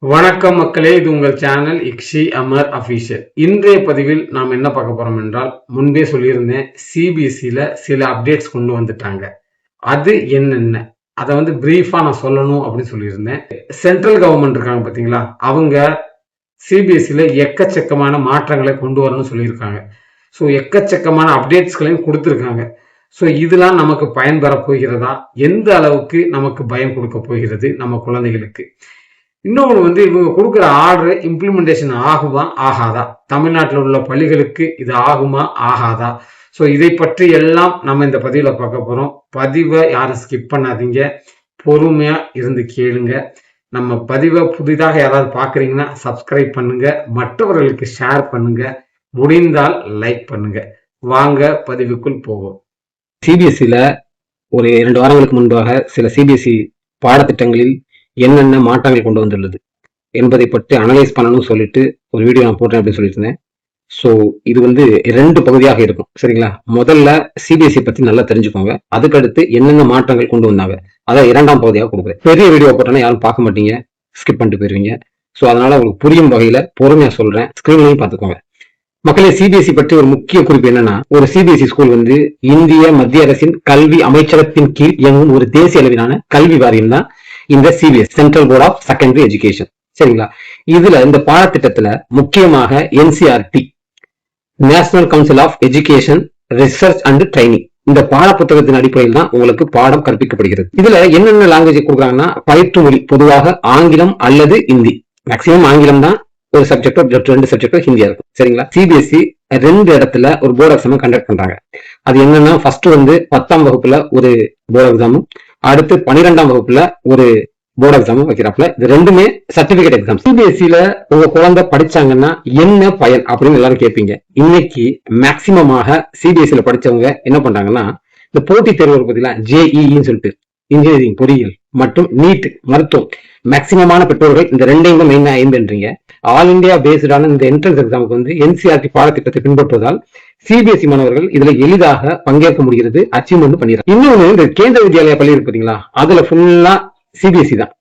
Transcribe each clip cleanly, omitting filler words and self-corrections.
வணக்கம் மக்களே, இது உங்கள் சேனல் இக்ஷி அமர் அஃபீஷியல். இன்றைய பதிவில் நாம் என்ன பார்க்க போறோம் என்றால், முன்பே சொல்லியிருந்தேன், சிபிஎஸ்சியில் சில அப்டேட்ஸ் கொண்டு வந்துட்டாங்க. அது என்னென்ன அதை பிரீஃபா நான் சொல்லணும் அப்படின்னு சொல்லியிருந்தேன். சென்ட்ரல் கவர்மெண்ட் இருக்காங்க பார்த்தீங்களா, அவங்க சிபிஎஸ்சியில் எக்கச்சக்கமான மாற்றங்களை கொண்டு வரணும்னு சொல்லியிருக்காங்க. ஸோ எக்கச்சக்கமான அப்டேட்ஸ்களையும் கொடுத்துருக்காங்க. ஸோ இதெல்லாம் நமக்கு பயன்பெற போகிறதா, எந்த அளவுக்கு நமக்கு பயம் கொடுக்க போகிறது நம்ம குழந்தைகளுக்கு. இன்னொன்று இவங்க கொடுக்குற ஆர்டர் இம்ப்ளிமெண்டேஷன் ஆகுமா ஆகாதா, தமிழ்நாட்டில் உள்ள பள்ளிகளுக்கு இது ஆகுமா ஆகாதா. ஸோ இதை பற்றி எல்லாம் நம்ம இந்த பதிவில் பார்க்க போகிறோம். பதிவை யாரும் ஸ்கிப் பண்ணாதீங்க, பொறுமையாக இருந்து கேளுங்க. நம்ம பதிவை புதிதாக யாராவது பார்க்குறீங்கன்னா சப்ஸ்கிரைப் பண்ணுங்க, மற்றவர்களுக்கு ஷேர் பண்ணுங்க, முடிந்தால் லைக் பண்ணுங்க. வாங்க பதிவுக்குள் போவோம். சிபிஎஸ்சியில் ஒரு 2 வாரங்களுக்கு முன்பாக சில சிபிஎஸ்சி பாடத்திட்டங்களில் என்னென்ன மாற்றங்கள் கொண்டு வந்துள்ளது என்பதை பற்றி அனலைஸ் பண்ணணும்னு சொல்லிட்டு ஒரு வீடியோ நான் போட்டேன் அப்படின்னு சொல்லியிருந்தேன். ஸோ இது 2 பகுதியாக இருக்கும், சரிங்களா? முதல்ல சிபிஎஸ்சி பற்றி நல்லா தெரிஞ்சுக்கோங்க, அதுக்கடுத்து என்னென்ன மாற்றங்கள் கொண்டு வந்தாங்க அதை 2ஆம் பகுதியாக கொடுக்குறேன். பெரிய வீடியோ போட்டோன்னா யாரும் பார்க்க மாட்டீங்க, ஸ்கிப் பண்ணிட்டு போயிருவீங்க. ஸோ அதனால உங்களுக்கு புரியும் வகையில் பொறுமையாக சொல்றேன், ஸ்கிரீன்லையும் பார்த்துக்கோங்க. மக்களே, சிபிஎஸ்சி பற்றி ஒரு முக்கிய குறிப்பு என்னன்னா, ஒரு சிபிஎஸ்சி ஸ்கூல் இந்திய மத்திய அரசின் கல்வி அமைச்சகத்தின் கீழ் இயங்கும் ஒரு தேசிய அளவிலான கல்வி வாரியம் தான் இந்த CBSE, Central Board of Secondary Education, சரிங்களா? இதுல இந்த பாடத்திட்டத்துல முக்கியமாக NCERT, National Council of Education Research and Training, இந்த பாட புத்தகத்தின் அடிப்படையில் தான் உங்களுக்கு பாடம் கற்பிக்கப்படுகிறது. இதுல என்னென்ன லாங்குவேஜ் கொடுக்குறாங்கன்னா, பயிற்று மொழி பொதுவாக ஆங்கிலம் அல்லது ஹிந்தி, மேக்சிமம் ஆங்கிலம் தான் ஒரு சப்ஜெக்டோ 2 சப்ஜெக்டோ ஹிந்தியா இருக்கும், சரிங்களா? சிபிஎஸ்சி 2 இடத்துல ஒரு போர்டு எக்ஸாம் கண்டக்ட் பண்றாங்க. அது என்னன்னா, ஃபர்ஸ்ட் 10ஆம் வகுப்புல ஒரு போர்டு எக்ஸாமும், அடுத்து 12ஆம் வகுப்புல ஒரு போர்டு எக்ஸாமும் வைக்கிறாப்புல. இது 2மே சர்டிபிகேட் எக்ஸாம். சிபிஎஸ்சியில உங்க குழந்தை படிச்சாங்கன்னா என்ன பயன் அப்படின்னு எல்லாரும் கேட்பீங்க. இன்னைக்கு மேக்சிமமாக சிபிஎஸ்சியில படிச்சவங்க என்ன பண்றாங்கன்னா, இந்த போட்டித் தேர்வு பார்த்தீங்களா, ஜேஇன்னு சொல்லிட்டு, இன்ஜினியரிங், பொறியியல் மற்றும் நீட், மருத்துவம், மேக்சிமமான பெற்றோர்கள் இந்த 2ஐயும் தான் மெயினா எய்ம் பண்றீங்க. ஆல் இந்தியா பேஸ்டான இந்த என்ட்ரன்ஸ் எக்ஸாமுக்கு என்சிஆர்டி பாடத்திட்டத்தை பின்பற்றுவதால் சிபிஎஸ்சி மாணவர்கள் இதுல எளிதாக பங்கேற்க முடிகிறது, அச்சீவ்மெண்ட் பண்ணிடுறாங்க. இன்னொன்னு, இந்த கேந்திர வித்யாலயா பள்ளி இருக்கு பாத்தீங்களா, அதுல ஃபுல்லா சிபிஎஸ்சி தான்.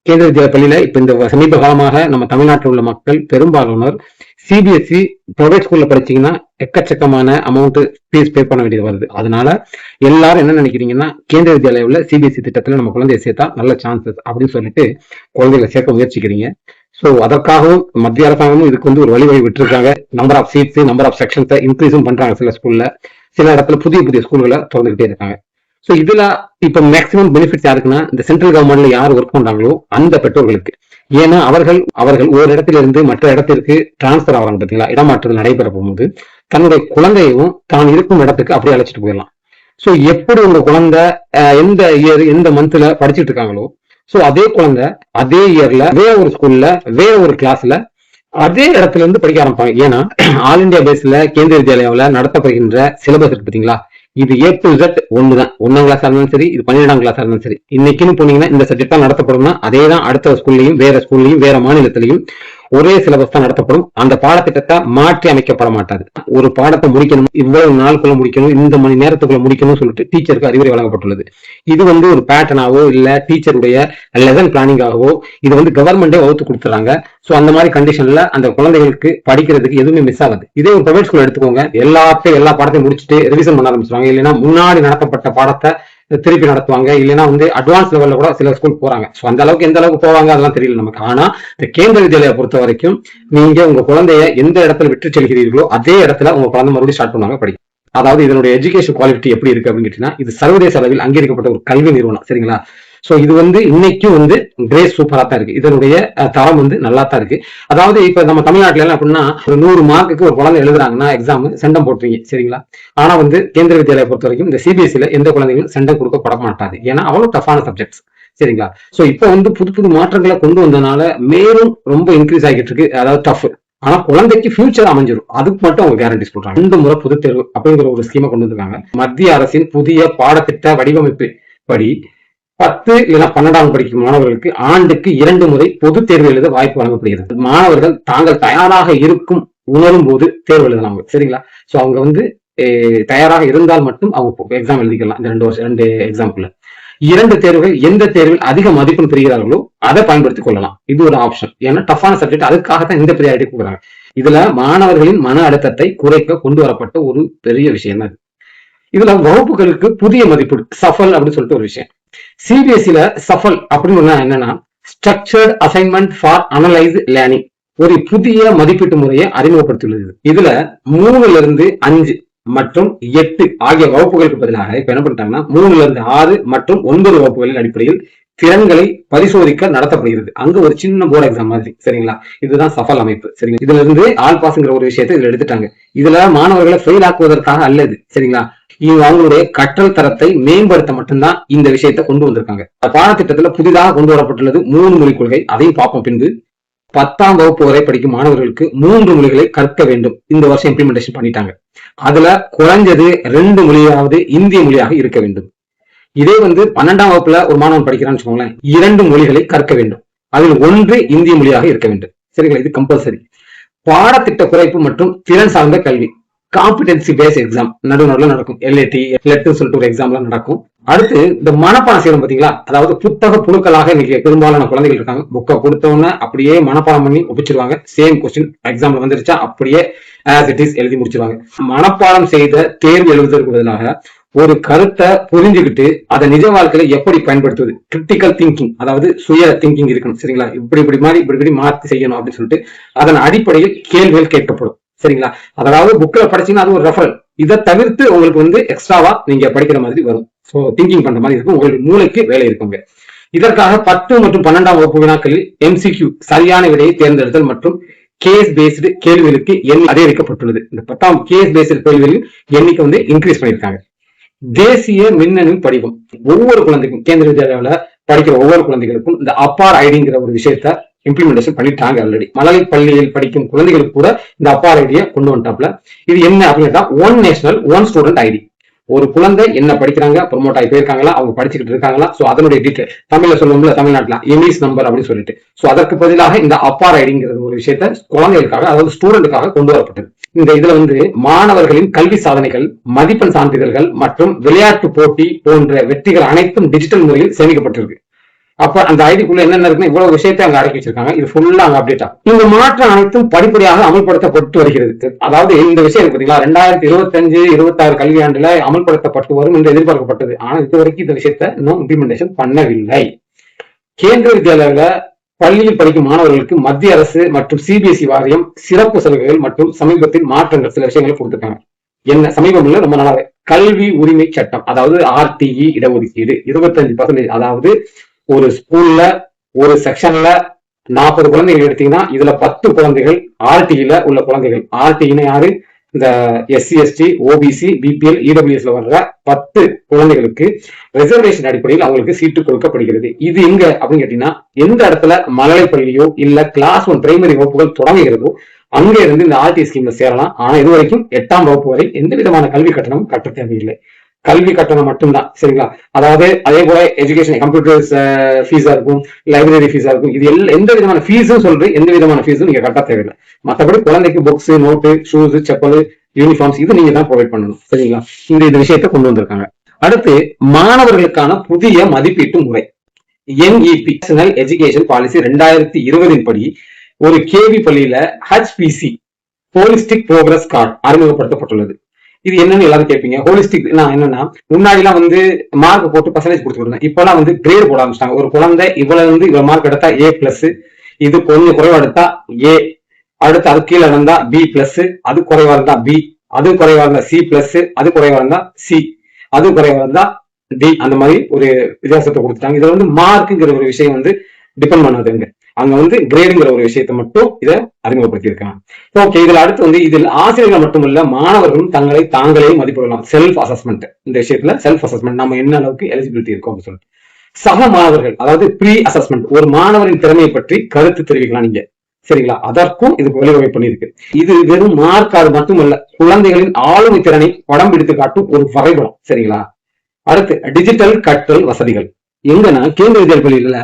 கேந்திர வித்யாலயா பள்ளியில இப்ப இந்த சமீப காலமாக நம்ம தமிழ்நாட்டில் உள்ள மக்கள் பெரும்பாலானோர் சிபிஎஸ்சி பிரைவேட் ஸ்கூல்ல படிச்சீங்கன்னா எக்கச்சக்கமான அமௌண்ட் ஃபீஸ் பே பண்ண வேண்டியது வருது. அதனால எல்லாரும் என்ன நினைக்கிறீங்கன்னா, கேந்திர வித்யாலயாவில் சிபிஎஸ்சி திட்டத்துல நம்ம குழந்தைய சேர்த்தா நல்ல சான்சஸ் அப்படின்னு சொல்லிட்டு குழந்தைகளை சேர்க்க முயற்சிக்கிறீங்க. ஸோ அதற்காகவும் மத்திய அரசாங்கமும் இதுக்கு ஒரு வழி விட்டுருக்காங்க. Number of seats, number of செக்ஷன்ஸை இன்க்ரீஸும் பண்றாங்க. சில ஸ்கூல்ல, சில இடத்துல புதிய ஸ்கூல்களை திறந்துகிட்டே இருக்காங்க. ஸோ இதுல இப்ப மேக்சிமம் பெனிஃபிட்ஸ் யாருக்குன்னா, இந்த சென்ட்ரல் கவர்மெண்ட்ல யார் ஒர்க் பண்றாங்களோ அந்த பெற்றோர்களுக்கு. ஏன்னா அவர்கள் ஒரு இடத்துல இருந்து மற்ற இடத்திற்கு டிரான்ஸ்பர் ஆகிறாங்க பார்த்தீங்களா, இடமாற்றுதல் நடைபெற போகும்போது தன்னுடைய குழந்தையும் தான் இருக்கும் இடத்துக்கு அப்படியே அழைச்சிட்டு போயிடலாம். ஸோ எப்படி உங்க குழந்தை எந்த இயர் எந்த மந்த்ல படிச்சுட்டு இருக்காங்களோ, ஸோ அதே குழந்தை அதே இயர்ல வேற ஒரு ஸ்கூல்ல வேற ஒரு கிளாஸ்ல அதே இடத்துல இருந்து படிக்க ஆரம்பிப்பாங்க. ஏன்னா ஆல் இந்தியா பேஸ்ல கேந்திர வித்யாலயாவில் நடத்தப்படுகின்ற சிலபஸ் இருக்கு பார்த்தீங்களா, இது A to Z ஒண்ணுதான். 1ஆம் கிளாஸா இருந்தாலும் சரி, இது 12ஆம் கிளாஸா இருந்தாலும் சரி, இன்னைக்குன்னு போனீங்கன்னா இந்த சப்ஜெக்ட் தான் நடத்தப்படும்னா அதே தான் அடுத்த ஸ்கூல்லையும் வேற ஸ்கூல்லையும் வேற மாநிலத்திலையும் ஒரே சிலபஸ் தான் நடத்தப்படும். அந்த பாடத்திட்டத்தை மாற்றி அமைக்கப்பட மாட்டாது. ஒரு பாடத்தை முடிக்கணும், இவ்வளவு நாளுக்குள்ள முடிக்கணும், இந்த மணி நேரத்துக்குள்ள முடிக்கணும்னு சொல்லிட்டு டீச்சருக்கு அறிவுரை வழங்கப்பட்டுள்ளது. இது ஒரு பேட்டர்னாவோ இல்ல டீச்சருடைய லெசன் பிளானிங்காகவோ இது கவர்மெண்டே வகுத்து கொடுத்துறாங்க. ஸோ அந்த மாதிரி கண்டிஷன்ல அந்த குழந்தைகளுக்கு படிக்கிறதுக்கு எதுவுமே மிஸ் ஆகுது. இதே ஒரு பிரைவேட் ஸ்கூல் எடுத்துக்கோங்க, எல்லா பாடத்தையும் முடிச்சுட்டு ரிவிஷன் பண்ண ஆரம்பிச்சுவாங்க. இல்லைன்னா முன்னாடி நடத்தப்பட்ட பாடத்தை திருப்பி நடத்துவாங்க. இல்லைன்னா அட்வான்ஸ் லெவல்ல கூட சில ஸ்கூல் போறாங்க. ஸோ அந்த அளவுக்கு எந்த அளவுக்கு போவாங்க அதெல்லாம் தெரியல நமக்கு. ஆனா இந்த கேந்திர வித்யாலயா பொறுத்த வரைக்கும் நீங்க உங்க குழந்தைய எந்த இடத்துல விட்டு செல்கிறீர்களோ அதே இடத்துல உங்க குழந்தை மறுபடியும் ஸ்டார்ட் பண்ணுவாங்க படிக்கும். அதாவது இதனுடைய எஜுகேஷன் குவாலிட்டி எப்படி இருக்கு அப்படின்னு கேட்டீங்கன்னா, இது சர்வதேச அளவில் அங்கீகரிக்கப்பட்ட ஒரு கல்வி நிறுவனம், சரிங்களா? சோ இது இன்னைக்கும் கிரேஸ் சூப்பரா தான் இருக்கு. இதனுடைய தரம் நல்லா தான் இருக்கு. அதாவது இப்ப நம்ம தமிழ்நாட்டுல எல்லாம் அப்படின்னா, ஒரு 100 மார்க்குக்கு ஒரு குழந்தை எழுதுறாங்கன்னா எக்ஸாம் செண்டம் போட்டுறீங்க, சரிங்களா? ஆனா கேந்திர வித்யாலயா பொறுத்த வரைக்கும் இந்த சிபிஎஸ்சில எந்த குழந்தைகளும் செண்டம் கொடுக்கப்பட மாட்டாது. ஏன்னா அவ்வளவு டஃபான சப்ஜெக்ட்ஸ், சரிங்களா? சோ இப்ப புது மாற்றங்களை கொண்டு வந்தனால மேலும் ரொம்ப இன்க்ரீஸ் ஆகிட்டு இருக்கு. அதாவது டஃப், ஆனா குழந்தைக்கு ஃபியூச்சர் அமைஞ்சிடும், அதுக்கு மட்டும் அவங்க கேரண்டி சொல்றாங்க. 2 முறை பொது தேர்வு அப்படிங்கிற ஒரு ஸ்கீமை கொண்டு வந்திருக்காங்க. மத்திய அரசின் புதிய பாடத்திட்ட வடிவமைப்பு படி 10 இல்லைன்னா 12ஆம் படிக்கும் மாணவர்களுக்கு ஆண்டுக்கு 2 முறை பொது தேர்வு எழுத வாய்ப்பு வழங்கப்படுகிறது. மாணவர்கள் தாங்கள் தயாராக இருக்கும் உணரும் போது தேர்வு எழுதலாம், சரிங்களா? சோ அவங்க தயாராக இருந்தால் மட்டும் அவங்க எக்ஸாம் எழுதிக்கலாம். இந்த 2 எக்ஸாம்பிள். 2 தேர்வுகள் எந்த தேர்வில் அதிக மதிப்பெண் பெறுகிறார்களோ அதை பயன்படுத்திக் கொள்ளலாம். இது ஒரு ஆப்ஷன். ஏன்னா டஃபான சப்ஜெக்ட், அதுக்காகத்தான் இந்த ப்ரியாரிட்டி கொடுக்குறாங்க. இதுல மாணவர்களின் மன அழுத்தத்தை குறைக்க கொண்டு வரப்பட்ட ஒரு பெரிய விஷயம் தான். இதுல வகுப்புகளுக்கு புதிய மதிப்பீடு சஃபல் அப்படின்னு சொல்லிட்டு ஒரு விஷயம். சிபிஎஸ்சில சஃபல் அப்படின்னு என்னன்னா structured assignment for analyse learning, ஒரு புதிய மதிப்பீட்டு முறையை அறிமுகப்படுத்தியுள்ளது. இதுல 3ல இருந்து 5 மற்றும் 8 ஆகிய வகுப்புகளுக்கு பதிலாக இப்ப என்ன பண்ணிட்டாங்கன்னா 3ல இருந்து 6 மற்றும் 9 வகுப்புகளின் அடிப்படையில் திறன்களை பரிசோதிக்க நடத்தப்படுகிறது. அங்க ஒரு சின்ன போர்டு எக்ஸாம் மாதிரி. சரிங்களா? இதுதான் சஃபல் அமைப்பு. சரிங்களா? இதுல இருந்து ஆல் பாஸ்ங்கிற ஒரு விஷயத்தை இதுல எடுத்துட்டாங்க. இதுல மாணவர்களை ஃபெயில் ஆக்குவதற்காக அல்லது. சரிங்களா? இவங்க அவங்களுடைய கற்றல் தரத்தை மேம்படுத்த மட்டும்தான் இந்த விஷயத்தை கொண்டு வந்திருக்காங்க. பாடத்திட்டத்துல புதிதாக கொண்டு வரப்பட்டுள்ளது 3 மொழி கொள்கை. அதையும் பார்ப்போம். பின்பு 10ஆம் வகுப்பு வரை படிக்கும் மாணவர்களுக்கு 3 மொழிகளை கற்க வேண்டும். இந்த வருஷம் இம்ப்ளிமெண்டேஷன் பண்ணிட்டாங்க. அதுல குறைஞ்சது 2 மொழியாவது இந்திய மொழியாக இருக்க வேண்டும். இதே 12ஆம் வகுப்புல ஒரு மாணவன் படிக்கிறான்னு வச்சுக்கோங்களேன், 2 மொழிகளை கற்க வேண்டும். அதில் 1 இந்திய மொழியாக இருக்க வேண்டும். சரிங்களா? இது கம்பல்சரி. பாடத்திட்ட குறைப்பு மற்றும் திறன் சார்ந்த கல்வி, காம்பிடன்சி பேஸ் எக்ஸாம் நடுநடுல நடக்கும். LAT சொல்லிட்டு ஒரு எக்ஸாம்லாம் நடக்கும். அடுத்து இந்த மனப்பாடம் செய்யணும் பாத்தீங்களா, அதாவது புத்தக புழுக்களாக இன்னைக்கு பெரும்பாலான குழந்தைகள் இருக்காங்க. புக்கை கொடுத்தவொன்னே அப்படியே மனப்பாடம் பண்ணி ஒப்பிச்சிருவாங்க. சேம் கொஸ்டின் எக்ஸாம்ல வந்துருச்சா அப்படியே ஆஸ் இட் இஸ் எழுதி முடிச்சிருவாங்க. மனப்பாடம் செய்த தேர்வு எழுதுவதற்கு பதிலாக ஒரு கருத்தை புரிஞ்சுக்கிட்டு அதை நிஜ வாழ்க்கையில எப்படி பயன்படுத்துவது, கிரிட்டிக்கல் திங்கிங், அதாவது சுய திங்கிங் இருக்கணும். சரிங்களா? இப்படி மாற்றி செய்யணும் அப்படின்னு சொல்லிட்டு அதன் அடிப்படையில் கேள்விகள் கேட்கப்படும். சரிங்களா? அதாவது புக்ல படிச்சீங்கன்னா அது ஒரு ரெஃபரல். இதை தவிர்த்து உங்களுக்கு எக்ஸ்ட்ராவா நீங்க படிக்கிற மாதிரி வரும். சோ திங்கிங் பண்ற மாதிரி இருக்கும். உங்களுக்கு மூளைக்கு வேலை இருக்குங்க. இதற்காக 10 மற்றும் 12ஆம் வகுப்பு வினாக்களில் MCQ சரியான விடையை தேர்ந்தெடுத்தல் மற்றும் கேஸ் பேஸ்டு கேள்விகளுக்கு எண் அதிகரிக்கப்பட்டுள்ளது. இந்த 10ஆம் கேஸ் பேஸ்டு கேள்விகளில் எண்ணிக்கை இன்க்ரீஸ் பண்ணியிருக்காங்க. தேசிய மின்னணு படிவம் ஒவ்வொரு குழந்தைக்கும், கேந்திர வித்யாலயாவில் படிக்கிற ஒவ்வொரு குழந்தைகளுக்கும் இந்த அப்பார் ஐடிங்கிற ஒரு விஷயத்த இம்ப்ளிமெண்டேஷன் பண்ணிட்டாங்க ஆல்ரெடி. மழலை பள்ளியில் படிக்கும் குழந்தைகளுக்கு கூட இந்த அப்பார் ஐடியை கொண்டு வந்துட்டாப்ல. இது என்ன அப்படின்னா 1 நேஷனல் 1 ஸ்டூடெண்ட் ஐடி. ஒரு குழந்தை என்ன படிக்கிறாங்க, ப்ரொமோட் ஆகி போயிருக்காங்களா, அவங்க படிச்சுக்கிட்டு இருக்காங்களா, சோ அதனுடைய டீட்டெயில் தமிழ்ல சொல்லுவோம்ல, தமிழ்நாட்டுல எமிஸ் நம்பர் அப்படின்னு சொல்லிட்டு. சோ அதற்கு பதிலாக இந்த அப்பார் ஐடிங்கிறது ஒரு விஷயத்த குழந்தைகளுக்காக, அதாவது ஸ்டூடெண்ட்டுக்காக கொண்டு வரப்பட்டது. இந்த இதுல மாணவர்களின் கல்வி சாதனைகள், மதிப்பெண் சான்றிதழ்கள் மற்றும் விளையாட்டு போட்டி போன்ற வெற்றிகள் அனைத்தும் டிஜிட்டல் முறையில் சேமிக்கப்பட்டிருக்கு. அப்ப அந்த ஐடிக்குள்ள என்னென்ன இருக்குன்னு இவ்வளவு விஷயத்தை அங்க அடக்கி வச்சிருக்காங்க. இது ஃபுல்லா அங்க அப்டேட் ஆகும். இந்த மாற்றம் அனைத்தும் படிப்படியாக அமல்படுத்தப்பட்டு வருகிறது. அதாவது இந்த விஷயம் பாத்தீங்களா, 2025-26 கல்வியாண்டுல அமல்படுத்தப்பட்டு வரும் என்று எதிர்பார்க்கப்பட்டது. ஆனா இதுவரைக்கும் இந்த விஷயத்த இன்னும் இம்ப்ளிமெண்டேஷன் பண்ணவில்லை. கேந்திர வித்யாலயில பள்ளியில் படிக்கும் மாணவர்களுக்கு மத்திய அரசு மற்றும் CBSE வாரியம் சிறப்பு சலுகைகள் மற்றும் சமீபத்தில் மாற்றங்கள் சில விஷயங்களை கொடுத்திருக்காங்க. என்ன சமீபம் இல்ல, ரொம்ப நாளாவே கல்வி உரிமை சட்டம், அதாவது RTE இடஒதுக்கீடு 25%. அதாவது ஒரு ஸ்கூல்ல ஒரு செக்ஷன்ல 40 குழந்தைகள் எடுத்தீங்கன்னா இதுல 10 குழந்தைகள் RTEல உள்ள குழந்தைகள். RTEனா யாரு? இந்த SC ST OBC BPL EWSல வர்ற 10 குழந்தைகளுக்கு ரிசர்வேஷன் அடிப்படையில் அவங்களுக்கு சீட்டு கொடுக்கப்படுகிறது. இது எங்க அப்படின்னு கேட்டீங்கன்னா, எந்த இடத்துல மழலை பள்ளியோ இல்ல கிளாஸ் 1 பிரைமரி வகுப்புகள் தொடங்குகிறதோ அங்க இருந்து இந்த RTE ஸ்கீம்ல சேரலாம். ஆனா இது வரைக்கும் 8ஆம் வகுப்பு வரை எந்த விதமான கல்வி கட்டணம் கட்ட தேவையில்லை. கல்வி கட்டணம் மட்டும்தான். சரிங்களா? அதாவது அதே போல எஜுகேஷன் கம்ப்யூட்டர் ஃபீஸா இருக்கும், லைப்ரரி ஃபீஸா இருக்கும். இது எந்த விதமான ஃபீஸும் சொல்றது, எந்த விதமான ஃபீஸும் நீங்க கட்ட தேவையில்லை. மற்றபடி குழந்தைக்கு books, note, shoes, chappal, uniforms இது நீங்க தான் ப்ரொவைட் பண்ணணும். சரிங்களா? இந்த விஷயத்தை கொண்டு வந்திருக்காங்க. அடுத்து மாணவர்களுக்கான புதிய மதிப்பீட்டு முறை NEP நேஷனல் எஜுகேஷன் பாலிசி 2020 படி ஒரு கேவி பள்ளியில HPC ஹோலிஸ்டிக் ப்ரோக்ரஸ் கார்டு அறிமுகப்படுத்தப்பட்டுள்ளது. இது என்னன்னு எல்லாரும் கேட்பீங்க. ஹோலிஸ்டிக் என்னன்னா, முன்னாடி எல்லாம் மார்க் போட்டு பர்சன்டேஜ் கொடுத்துருந்தேன். இப்பெல்லாம் கிரேட் போட ஆரம்பிச்சிட்டாங்க. ஒரு குழந்தை இவ்வளவு மார்க் எடுத்தா A+, இது கொஞ்சம் குறைவா எடுத்தா A, அடுத்து அது கீழே இருந்தா B+, அது குறைவா இருந்தா B, அது குறைவா இருந்தா C+, அது குறைவா இருந்தா C, அது குறைவா இருந்தா D. அந்த மாதிரி ஒரு வித்தியாசத்தை கொடுத்துட்டாங்க. இதுல மார்க்குங்கிற ஒரு விஷயம் டிபெண்ட் பண்ணாதுங்க. அங்க கிரேடுங்கிற ஒரு விஷயத்தை மட்டும் இதை அறிமுகப்படுத்தியிருக்காங்க. ஓகே, இதுல அடுத்து இதில் ஆசிரியர்கள் மட்டுமல்ல மாணவர்களும் தங்களை தாங்களே மதிப்பிடலாம். Self assessment. இந்த விஷயத்துல செல்ஃப் அசஸ்மெண்ட் நம்ம என்ன அளவுக்கு எலிஜிபிலிட்டி இருக்கும் அப்படின்னு சொல்லிட்டு சக மாணவர்கள், அதாவது ப்ரீ அசஸ்மெண்ட், ஒரு மாணவரின் திறமையை பற்றி கருத்து தெரிவிக்கலாம் நீங்க. சரிங்களா? அதற்கும் இதுக்கு வழிவகை பண்ணியிருக்கு. இது வெறும் மார்க் அது மட்டுமல்ல, குழந்தைகளின் ஆளுமை திறனை படம் பிடித்து காட்டும் ஒரு வரைபடம். சரிங்களா? அடுத்து டிஜிட்டல் கற்றல் வசதிகள். எங்கன்னா கேந்திர வித்யாலய பள்ளியில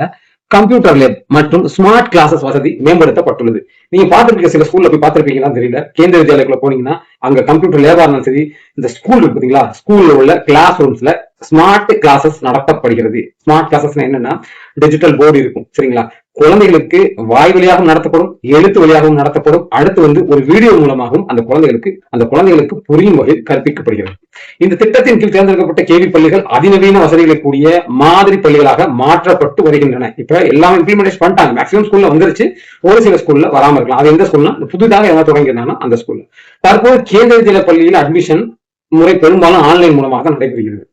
கம்ப்யூட்டர் லேப் மற்றும் ஸ்மார்ட் கிளாஸஸ் வசதி மேம்படுத்தப்பட்டுள்ளது. நீங்க பார்த்திருப்பீங்க, சில ஸ்கூல்ல போய் பார்த்திருப்பீங்களா தெரியல. கேந்திர வித்யாலயக்குள்ள போனீங்கன்னா அங்க கம்ப்யூட்டர் லேபா இருந்தாலும் சரி, இந்த ஸ்கூல் இருக்கு பாத்தீங்களா, ஸ்கூல்ல உள்ள கிளாஸ் ரூம்ஸ்ல ஸ்மார்ட் கிளாஸஸ் நடத்தப்படுகிறது. ஸ்மார்ட் கிளாஸஸ் என்னன்னா டிஜிட்டல் போர்டு இருக்கும், சரிங்களா? குழந்தைகளுக்கு வாய் வழியாகவும் நடத்தப்படும், எழுத்து வழியாகவும் நடத்தப்படும். அடுத்து ஒரு வீடியோ மூலமாகவும் அந்த குழந்தைகளுக்கு புரியும் வகையில் கற்பிக்கப்படுகிறது. இந்த திட்டத்தின் கீழ் தேர்ந்தெடுக்கப்பட்ட கேவி பள்ளிகள் அதிநவீன வசதிகளை கூடிய மாதிரி பள்ளிகளாக மாற்றப்பட்டு வருகின்றன. இப்ப எல்லாம் இம்ப்ளிமெண்டேஷன் பண்ணிட்டாங்க. மேக்ஸிமம் ஸ்கூல்ல வந்துருச்சு, ஒரு சில ஸ்கூல்ல வராம இருக்கலாம். அது எந்த ஸ்கூல்னா புதிதாக எதாவது தொடங்கியிருந்தாங்கன்னா அந்த ஸ்கூல்ல. தற்போது கேந்திர வித்யாலயா பள்ளியில் அட்மிஷன் முறை பெரும்பாலும் ஆன்லைன் மூலமாக நடைபெறுகிறது.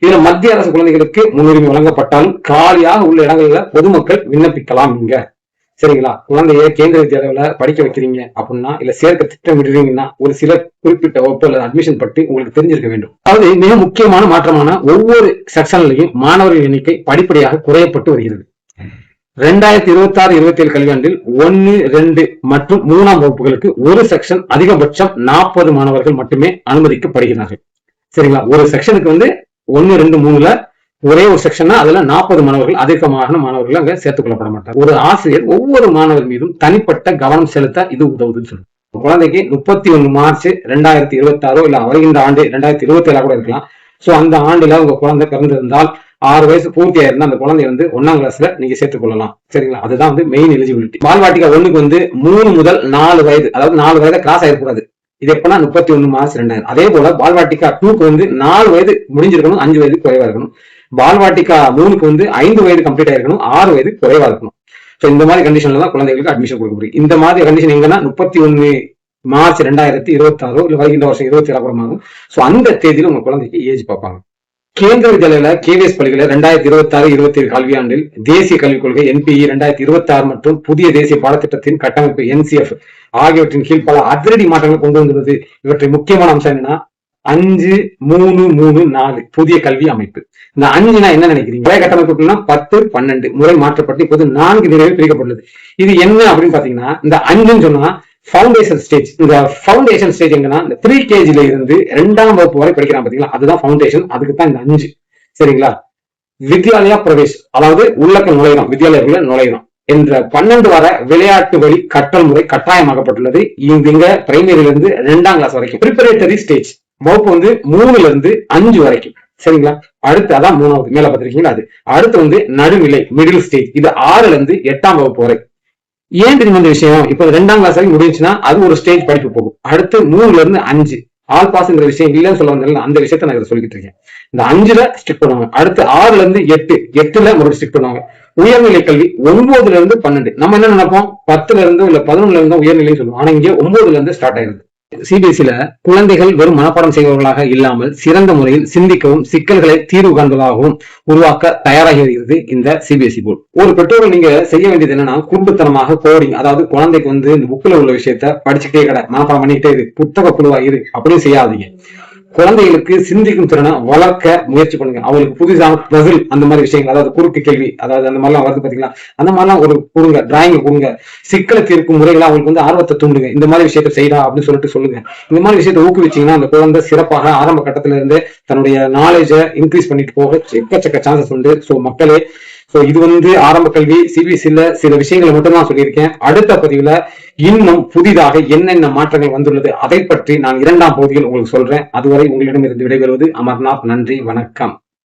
இதுல மத்திய அரசு குழந்தைகளுக்கு முன்னுரிமை வழங்கப்பட்டாலும் காலியாக உள்ள இடங்கள்ல பொதுமக்கள் விண்ணப்பிக்கலாம். இங்க சரிங்களா? குழந்தைய கேந்திர வித்யாலயால படிக்க வைக்கிறீங்க அப்படின்னா, இல்ல சேர்க்க திட்டமிடுறீங்கன்னா ஒரு சில குறிப்பிட்ட வகுப்பு அல்லது அட்மிஷன் பற்றி உங்களுக்கு தெரிஞ்சிருக்க வேண்டும். அதாவது மிக முக்கியமான மாற்றமான ஒவ்வொரு செக்ஷன்லையும் மாணவர்கள் எண்ணிக்கை படிப்படியாக குறையப்பட்டு வருகிறது. 2026-27 கல்வியாண்டில் 1, 2 மற்றும் 3ஆம் வகுப்புகளுக்கு ஒரு செக்ஷன் அதிகபட்சம் 40 மாணவர்கள் மட்டுமே அனுமதிக்கப்படுகிறார்கள். சரிங்களா? ஒரு செக்ஷனுக்கு 1, 2, 3ல ஒரே ஒரு செக்ஷன்னா அதுல 40 மாணவர்கள், அதிகமான மாணவர்கள் அங்க சேர்த்துக் கொள்ளப்பட மாட்டார். ஒரு ஆசிரியர் ஒவ்வொரு மாணவர் மீதும் தனிப்பட்ட கவனம் செலுத்த இது உதவுதுன்னு சொல்லுங்க. குழந்தைக்கு 31 மார்ச் 2026 இல்ல வருகின்ற ஆண்டு 2027 கூட இருக்கலாம். சோ அந்த ஆண்டுல உங்க குழந்தை பிறந்திருந்தால் 6 வயசு பூர்த்தி ஆயிருந்தா அந்த குழந்தை 1ஆம் கிளாஸ்ல நீங்க சேர்த்துக் கொள்ளலாம். சரிங்களா? அதுதான் மெயின் எலிஜிபிலிட்டி. பால்வாட்டிகா 1க்கு 3 முதல் 4 வயது, அதாவது 4 வயதை கிராஸ் ஆயிடக்கூடாது. இது எப்பன்னா 31 மார்ச் 2000. அதே போல பால்வாட்டிகா 2க்கு 4 வயது முடிஞ்சிருக்கணும், 5 வயது குறைவா இருக்கணும். பால்வாட்டிகா 3க்கு 5 வயது கம்ப்ளீட் ஆயிருக்கணும், 6 வயது குறைவா இருக்கணும். சோ இந்த மாதிரி கண்டிஷன்ல தான் குழந்தைகளுக்கு அட்மிஷன் கொடுக்க முடியும். இந்த மாதிரி கண்டிஷன் எங்கன்னா 31 மார்ச் 2026 இல்ல வருகின்ற வருஷம் 27 ஆகும். சோ அந்த தேதியில உங்க குழந்தைக்கு ஏஜ் பார்ப்பாங்க. கேந்திர வித்யாலயா கேவிஎஸ் பள்ளிகளை 2026-27 கல்வியாண்டில் தேசிய கல்விக் கொள்கை NPE 2026 மற்றும் புதிய தேசிய பாடத்திட்டத்தின் கட்டமைப்பு NCF ஆகியவற்றின் கீழ் பல அதிரடி மாற்றங்கள் கொண்டு வந்துள்ளது. இவற்றின் முக்கியமான அம்சம் என்னன்னா 5-3-3-4 புதிய கல்வி அமைப்பு. இந்த 5னா என்ன நினைக்கிறீங்க? பழைய கட்டமைப்புனா 10, 12 முறை மாற்றப்பட்டு இப்போது 4 நிலையில் பிரிக்கப்பட்டுள்ளது. இது என்ன அப்படின்னு பாத்தீங்கன்னா, இந்த 5ன்னு சொன்னா ஃபவுண்டேஷன் ஸ்டேஜ். இந்த ஃபவுண்டேஷன் ஸ்டேஜ் எங்கன்னா இந்த 3KGல இருந்து 2ஆம் வகுப்பு வரை படிக்கிறான் பாத்தீங்களா, அதுதான் ஃபவுண்டேஷன். அதுக்கு தான் இந்த 5. சரிங்களா? வித்யாலயா பிரவேஷ், அதாவது உள்ளக்க நுழைகிறோம், வித்யாலயக்குள்ள நுழைகிறோம் என்ற 12 வரை விளையாட்டு வழி கற்றல் முறை கட்டாயமாக்கப்பட்டுள்ளது. இங்க பிரைமரியில இருந்து 2ஆம் கிளாஸ் வரைக்கும். ப்ரிப்பரேட்டரி ஸ்டேஜ் வகுப்பு 3ல இருந்து 5 வரைக்கும். சரிங்களா? அடுத்து அதான் 3வது மேல பாத்திருக்கீங்களா, அது அடுத்து நடுநிலை மிடில் ஸ்டேஜ். இது 6ல இருந்து 8ஆம் வகுப்பு வரை. ஏன் தெரியுமா இந்த விஷயம்? இப்ப 2ஆம் கிளாஸ் வரைக்கும் முடிஞ்சுன்னா அது ஒரு ஸ்டேஜ் படிப்பு போகும். அடுத்து 3ல இருந்து 5 ஆல் பாஸ்ங்கிற விஷயம் இல்லைன்னு சொல்ல வந்தால அந்த விஷயத்த நான் சொல்லிட்டு இருக்கேன். இந்த 5ல ஸ்டிக் பண்ணுவாங்க. அடுத்து 6ல இருந்து 8ல மறுபடியும் ஸ்டிக் பண்ணுவாங்க. உயர்நிலை கல்வி 9ல இருந்து 12. நம்ம என்ன நினைப்போம், 10ல இருந்து இல்ல 11ல இருந்து உயர்நிலைன்னு சொல்லுவோம். ஆனா இங்க 9ல இருந்து ஸ்டார்ட் ஆயிருது. சிபிஎஸ்சில குழந்தைகள் வெறும் மனப்பாடம் செய்பவர்களாக இல்லாமல் சிறந்த முறையில் சிந்திக்கவும் சிக்கல்களை தீர்வு காண்பதாகவும் உருவாக்க தயாராகி வருகிறது இந்த சிபிஎஸ்சி போர்டு. ஒரு பெற்றோர்கள் நீங்க செய்ய வேண்டியது என்னன்னா, குறும்புத்தனமாக கோடிங், அதாவது குழந்தைக்கு இந்த புக்ல உள்ள விஷயத்த படிச்சுட்டே மனப்பாடம் பண்ணிக்கிட்டே இரு, புத்தக புழுவா இரு அப்படின்னு செய்யாதீங்க. குழந்தைகளுக்கு சிந்திக்கும் திறனை வளர்க்க முயற்சி பண்ணுங்க. அவங்களுக்கு புதுசான பசில் அந்த மாதிரி விஷயங்கள், அதாவது குறுக்கு கேள்வி, அதாவது அந்த மாதிரிலாம் வருது பாத்தீங்களா, அந்த மாதிரிலாம் ஒரு கொடுங்க, டிராயிங் கொடுங்க. சிக்கலை தீர்க்கும் முறைகளை அவங்களுக்கு ஆர்வத்தை தூண்டுங்க. இந்த மாதிரி விஷயத்த செய்யறா அப்படின்னு சொல்லுங்க. இந்த மாதிரி விஷயத்த ஊக்குவிச்சீங்கன்னா அந்த குழந்தை சிறப்பாக ஆரம்ப கட்டத்துல இருந்து தன்னுடைய நாலேஜை இன்க்ரீஸ் பண்ணிட்டு போக எக்கச்சக்க சான்சஸ் உண்டு. சோ மக்களே, இது ஆரம்ப கல்வி சிபிஎஸ்சில சில விஷயங்களை மட்டும் தான் சொல்லியிருக்கேன். அடுத்த பதிவுல இன்னும் புதிதாக என்னென்ன மாற்றங்கள் வந்துள்ளது அதை பற்றி நான் 2ஆம் பகுதியில் உங்களுக்கு சொல்றேன். அதுவரை உங்களிடமிருந்து விடைபெறுவது அமர்நாத். நன்றி, வணக்கம்.